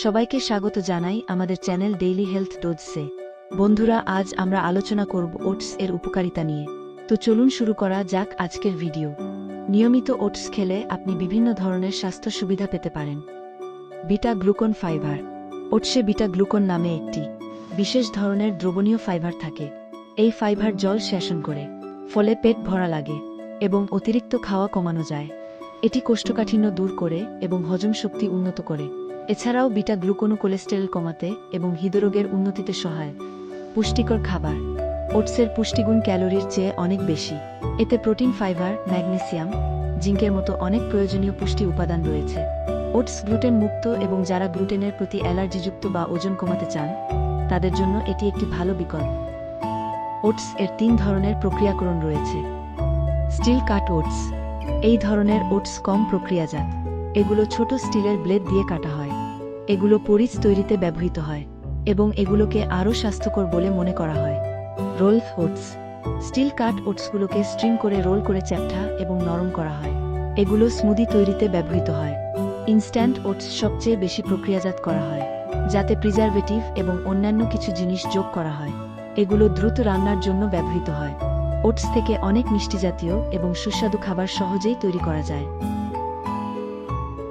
সবাইকে স্বাগত জানাই আমাদের চ্যানেল ডেইলি হেলথ ডোজসে। বন্ধুরা, আজ আমরা আলোচনা করব ওটস এর উপকারিতা নিয়ে। তো চলুন শুরু করা যাক আজকের ভিডিও। নিয়মিত ওটস খেলে আপনি বিভিন্ন ধরনের স্বাস্থ্য সুবিধা পেতে পারেন। Beta glucan fibre. ওটসে বিটা গ্লুকন নামে একটি বিশেষ ধরনের দ্রবণীয় ফাইবার থাকে। এই ফাইবার জল শোষণ করে, ফলে পেট ভরা লাগে এবং অতিরিক্ত খাওয়া কমানো যায়। এটি কোষ্ঠকাঠিন্য দূর করে এবং হজম শক্তি উন্নত করে। এছাড়াও বিটা গ্লুকোনও কোলেস্টেরল কমাতে এবং হৃদরোগের উন্নতিতে সহায়ক। পুষ্টিকর খাবার। ওটসের পুষ্টিগুণ ক্যালোরির চেয়ে অনেক বেশি। এতে প্রোটিন, ফাইবার, ম্যাগনেসিয়াম, জিঙ্কের মতো অনেক প্রয়োজনীয় পুষ্টি উপাদান রয়েছে। ওটস গ্লুটেন মুক্ত এবং যারা গ্লুটেনের প্রতি অ্যালার্জিযুক্ত বা ওজন কমাতে চান তাদের জন্য এটি একটি ভালো বিকল্প। ওটস এর 3 ধরনের প্রক্রিয়াকরণ রয়েছে। স্টিল কাট ওটস। এই ধরনের ওটস কম প্রক্রিয়াজাত। এগুলো ছোট স্টিলের ব্লেড দিয়ে কাটা হয়। এগুলো পরিচ তৈরিতে ব্যবহৃত হয় এবং এগুলোকে আরও স্বাস্থ্যকর বলে মনে করা হয়। Roll oats. স্টিল কাট ওটসগুলোকে স্ট্রিং করে রোল করে চ্যাপ্টা এবং নরম করা হয়। এগুলো স্মুদি তৈরিতে ব্যবহৃত হয়। ইনস্ট্যান্ট ওটস সবচেয়ে বেশি প্রক্রিয়াজাত করা হয়, যাতে প্রিজারভেটিভ এবং অন্যান্য কিছু জিনিস যোগ করা হয়। এগুলো দ্রুত রান্নার জন্য ব্যবহৃত হয়। ওটস থেকে অনেক মিষ্টি জাতীয় এবং সুস্বাদু খাবার সহজেই তৈরি করা যায়।